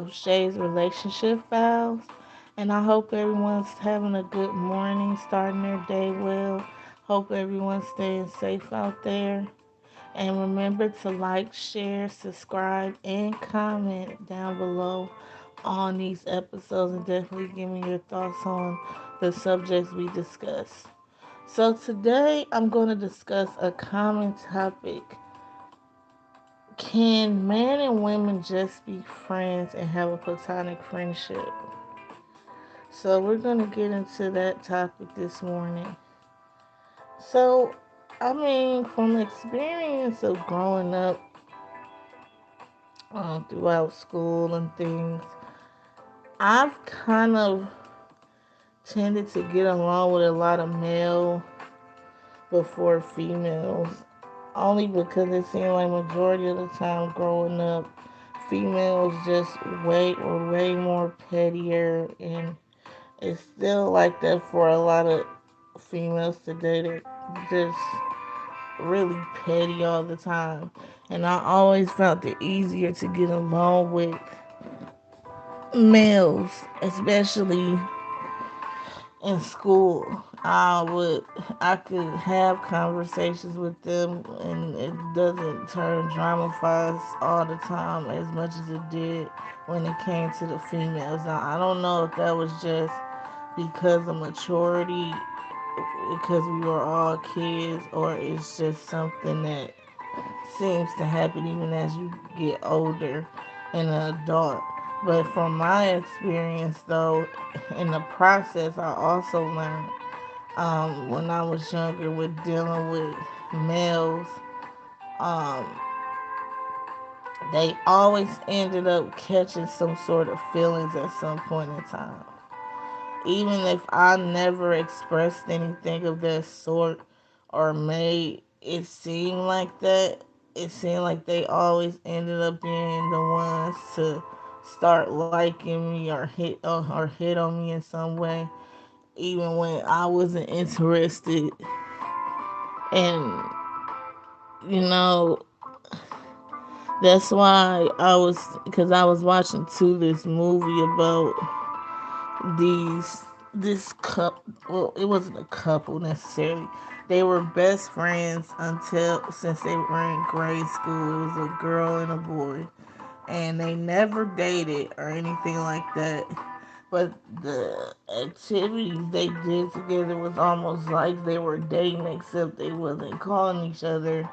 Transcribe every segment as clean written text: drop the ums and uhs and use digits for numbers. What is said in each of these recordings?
of ShayS Relationship Files, and I hope everyone's having a good morning, starting their day well. Hope everyone's staying safe out there. And remember to like, share, subscribe, and comment down below on these episodes, and definitely give me your thoughts on the subjects we discuss. So today I'm going to discuss a common topic. Can men and women just be friends and have a platonic friendship? So we're going to get into that topic this morning. So, from experience of growing up throughout school and things, I've kind of tended to get along with a lot of male before females, only because it seemed like majority of the time growing up, females just were way more pettier, and it's still like that for a lot of females today. They're just really petty all the time, and I always found it easier to get along with males, especially in school. I could have conversations with them, and it doesn't turn dramatized all the time as much as it did when it came to the females. Now, I don't know if that was just because of maturity, because we were all kids, or it's just something that seems to happen even as you get older and an adult. But from my experience, though, in the process, I also learned when I was younger with dealing with males, um, they always ended up catching some sort of feelings at some point in time. Even if I never expressed anything of that sort or made it seem like that, it seemed like they always ended up being the ones to start liking me or hit on me in some way, even when I wasn't interested. And you know, that's why because I was watching this movie about these this couple. Well, it wasn't a couple necessarily. They were best friends until since they were in grade school. It was a girl and a boy, and they never dated or anything like that. But the activities they did together was almost like they were dating, except they wasn't calling each other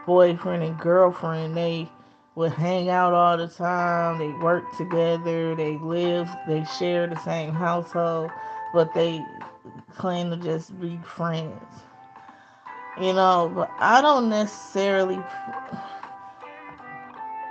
boyfriend and girlfriend. They would hang out all the time. They worked together. They shared the same household, but they claim to just be friends. But I don't necessarily.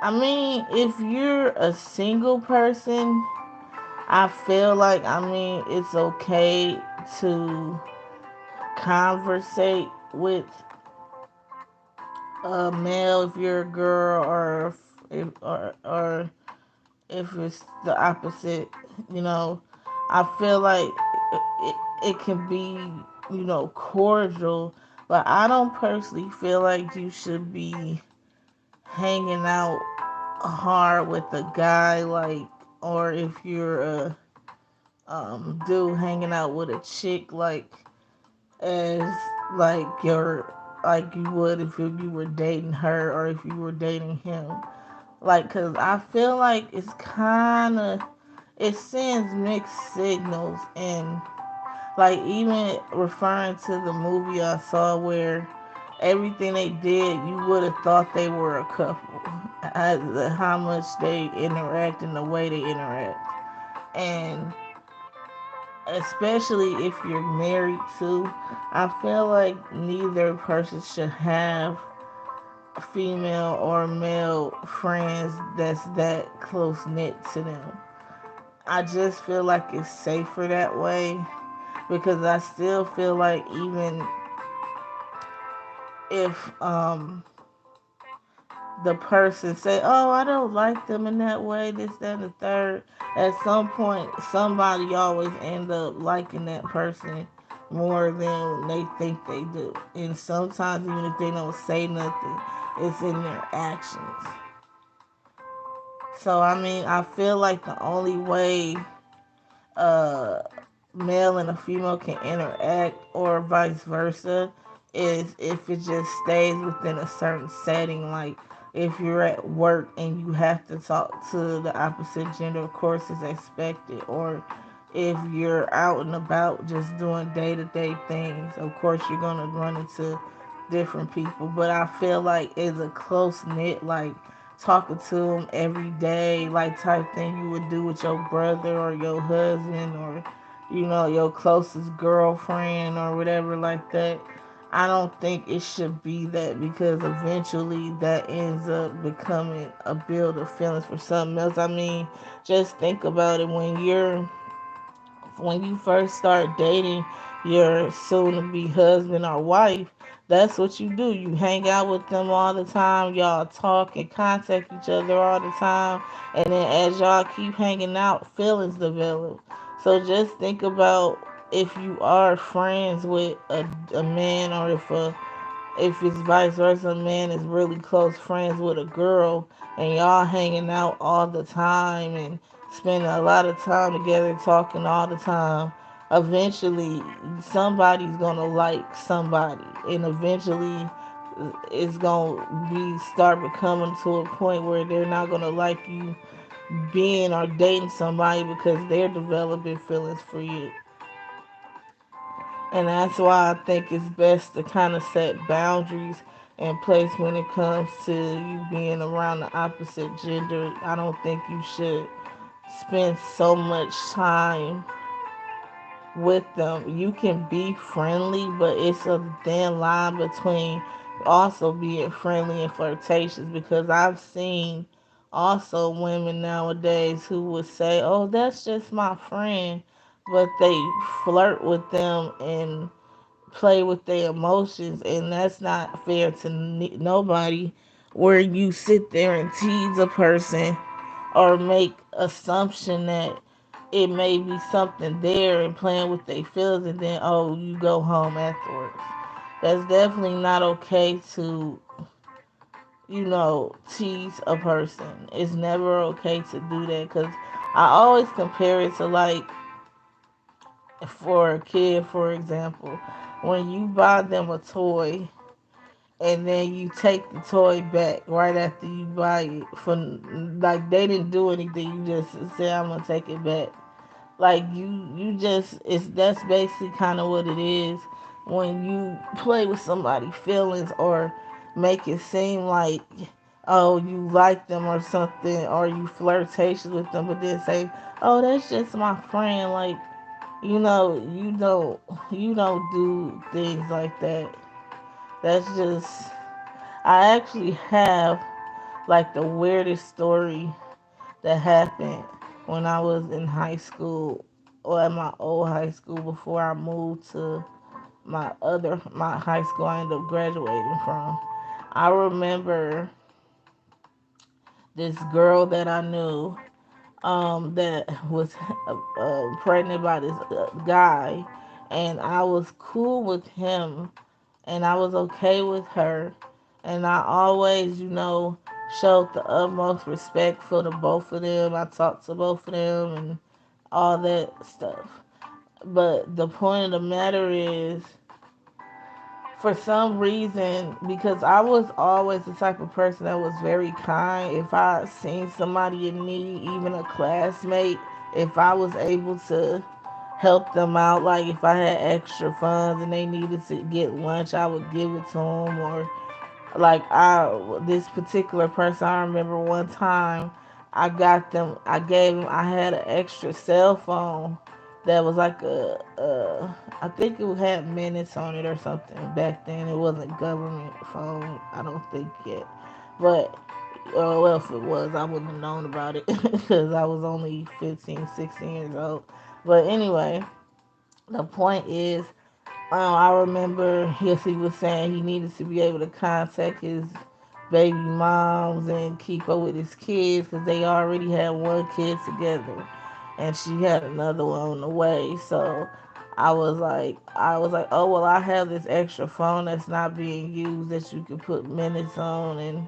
If you're a single person, I feel like, it's okay to conversate with a male if you're a girl, or if it's the opposite. you know I feel like it can be, cordial, but I don't personally feel like you should be hanging out hard with a guy, like, or if you're a dude hanging out with a chick, like, as like like you would if you were dating her or if you were dating him. Like, cause I feel like it sends mixed signals. And like, even referring to the movie I saw, where everything they did, you would have thought they were a couple, how much they interact and the way they interact. And especially if you're married too, I feel like neither person should have female or male friends that's that close knit to them. I just feel like it's safer that way, because I still feel like, even if the person say, "Oh, I don't like them in that way, this, that, and the third," at some point somebody always end up liking that person more than they think they do. And sometimes, even if they don't say nothing, it's in their actions. So I mean, I feel like the only way uh male and a female can interact or vice versa is if it just stays within a certain setting. Like if you're at work and you have to talk to the opposite gender, of course it's expected. Or if you're out and about just doing day-to-day things, of course you're going to run into different people. But I feel like it's a close knit, like talking to them every day, like type thing you would do with your brother or your husband or your closest girlfriend or whatever like that. I don't think it should be that, because eventually that ends up becoming a build of feelings for something else. I mean, just think about it. When you first start dating your soon to be husband or wife, that's what you do. You hang out with them all the time, y'all talk and contact each other all the time, and then as y'all keep hanging out, feelings develop. So just think about, if you are friends with a man, or if it's vice versa, a man is really close friends with a girl and y'all hanging out all the time and spending a lot of time together talking all the time, eventually somebody's gonna like somebody, and eventually it's gonna be start becoming to a point where they're not gonna like you being or dating somebody because they're developing feelings for you. And that's why I think it's best to kind of set boundaries in place when it comes to you being around the opposite gender. I don't think you should spend so much time with them. You can be friendly, but it's a thin line between also being friendly and flirtatious, because I've seen also women nowadays who would say, "Oh, that's just my friend," but they flirt with them and play with their emotions, and that's not fair to nobody. Where you sit there and tease a person or make assumption that it may be something there and playing with their feelings, and then you go home afterwards. That's definitely not okay to tease a person. It's never okay to do that, because I always compare it to, like, for a kid, for example, when you buy them a toy and then you take the toy back right after you buy it, for like they didn't do anything, you just say, "I'm gonna take it back." Like you just it's that's basically kind of what it is when you play with somebody's feelings, or make it seem like, oh, you like them or something, or you flirtatious with them, but then say, "Oh, that's just my friend." Like, you don't do things like that. That's just I actually have, like, the weirdest story that happened when I was in high school, or at my old high school, before I moved to my high school I ended up graduating from. I remember this girl that I knew, that was pregnant by this guy, and I was cool with him, and I was okay with her, and I always, showed the utmost respect for the both of them. I talked to both of them and all that stuff. But the point of the matter is, for some reason, because I was always the type of person that was very kind. If I seen somebody in need, even a classmate, if I was able to help them out, like if I had extra funds and they needed to get lunch, I would give it to them. Or like, this particular person, I remember one time I had an extra cell phone that was like I think it had minutes on it or something. Back then it wasn't government phone, I don't think yet. But well, if it was, I wouldn't have known about it because I was only 15, 16 years old. But anyway, the point is, I remember, yes, he was saying he needed to be able to contact his baby moms and keep up with his kids, because they already had one kid together, and she had another one on the way. So I was like, oh well, I have this extra phone that's not being used that you can put minutes on, and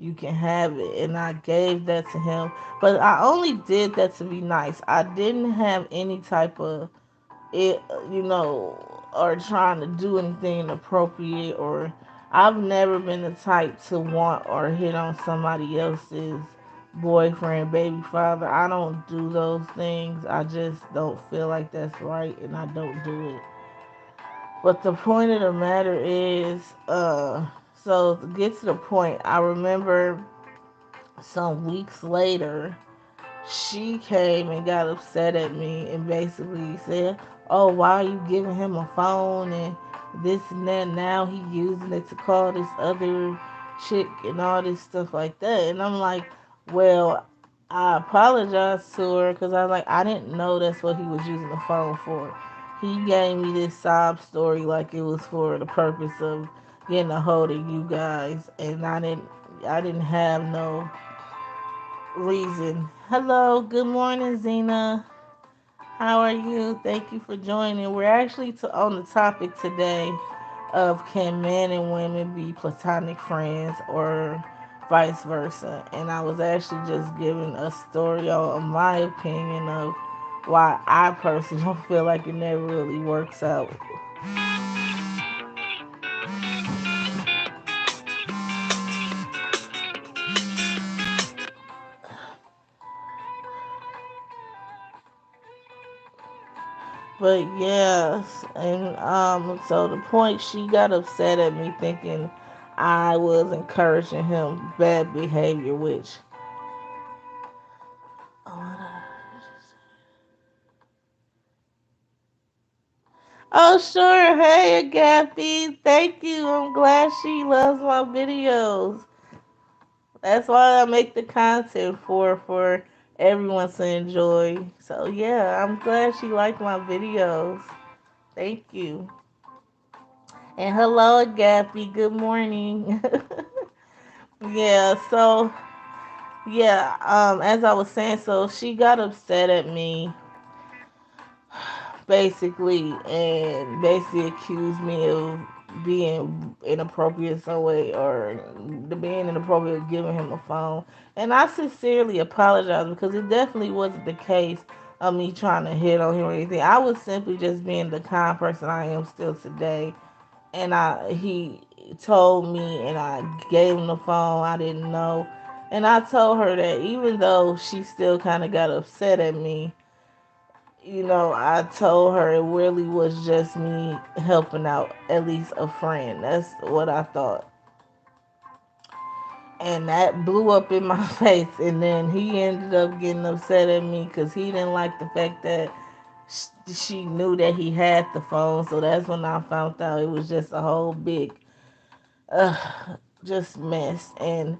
you can have it. And I gave that to him. But I only did that to be nice. I didn't have any type of it, or trying to do anything inappropriate, or I've never been the type to want or hit on somebody else's boyfriend, baby father. I don't do those things. I just don't feel like that's right, and I don't do it. But the point of the matter is, so to get to the point, I remember some weeks later, she came and got upset at me and basically said, "Oh, why are you giving him a phone and this and that? Now he using it to call this other chick and all this stuff like that." And I'm like, "Well, I apologized to her because I was like, I didn't know that's what he was using the phone for. He gave me this sob story like it was for the purpose of getting a hold of you guys, and I didn't have no reason." Hello, good morning, Zena. How are you? Thank you for joining. We're actually on the topic today of can men and women be platonic friends or vice versa. And I was actually just giving a story on my opinion of why I personally don't feel like it never really works out. But yes, and so the point, she got upset at me thinking I was encouraging him bad behavior, which oh sure, hey Agape, thank you. I'm glad she loves my videos. That's why I make the content for everyone to enjoy. So yeah, I'm glad she liked my videos. Thank you. And hello Agape, good morning. Yeah, so yeah, as I was saying, so she got upset at me basically, and basically accused me of being inappropriate some way, or the being inappropriate, giving him a phone. And I sincerely apologize because it definitely wasn't the case of me trying to hit on him or anything. I was simply just being the kind person I am still today. And he told me, and I gave him the phone. I didn't know, and I told her that even though she still kind of got upset at me, I told her it really was just me helping out, at least a friend. That's what I thought. And that blew up in my face. And then he ended up getting upset at me because he didn't like the fact that she knew that he had the phone. So that's when I found out it was just a whole big, just mess. And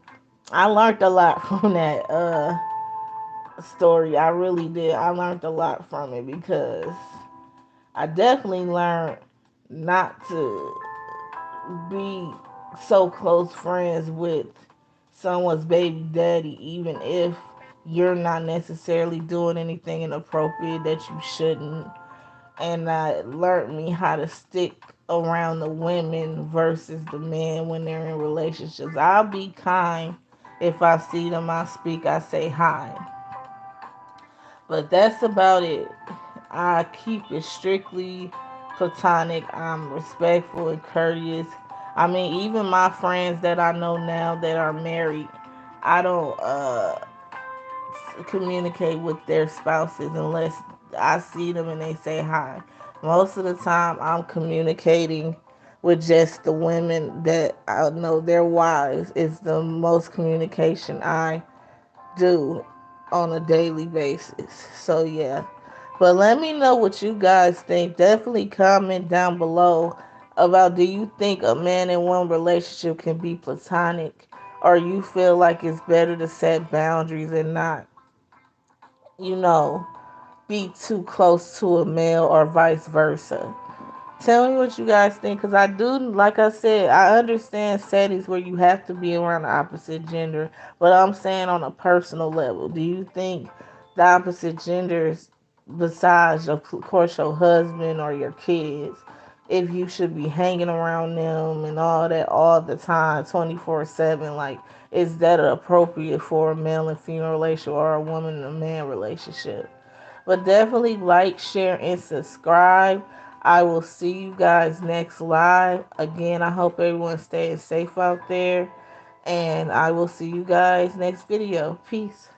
I learned a lot from that story. I really did. I learned a lot from it because I definitely learned not to be so close friends with someone's baby daddy, even if you're not necessarily doing anything inappropriate that you shouldn't. And that learned me how to stick around the women versus the men when they're in relationships. I'll be kind. If I see them, I speak, I say hi. But that's about it. I keep it strictly platonic. I'm respectful and courteous. I mean, even my friends that I know now that are married, I don't communicate with their spouses unless I see them and they say hi. Most of the time, I'm communicating with just the women that I know their wives. Is the most communication I do on a daily basis. So yeah. But let me know what you guys think. Definitely comment down below about, do you think a man and woman relationship can be platonic, or you feel like it's better to set boundaries and not, you know, be too close to a male or vice versa. Tell me what you guys think, because I do, like I said, I understand settings where you have to be around the opposite gender, but I'm saying on a personal level, do you think the opposite genders, besides, of course, your husband or your kids, if you should be hanging around them and all that all the time, 24/7, like is that appropriate for a male and female relationship or a woman and a man relationship. But definitely like, share, and subscribe. I will see you guys next live. Again, I hope everyone stays safe out there. And I will see you guys next video. Peace.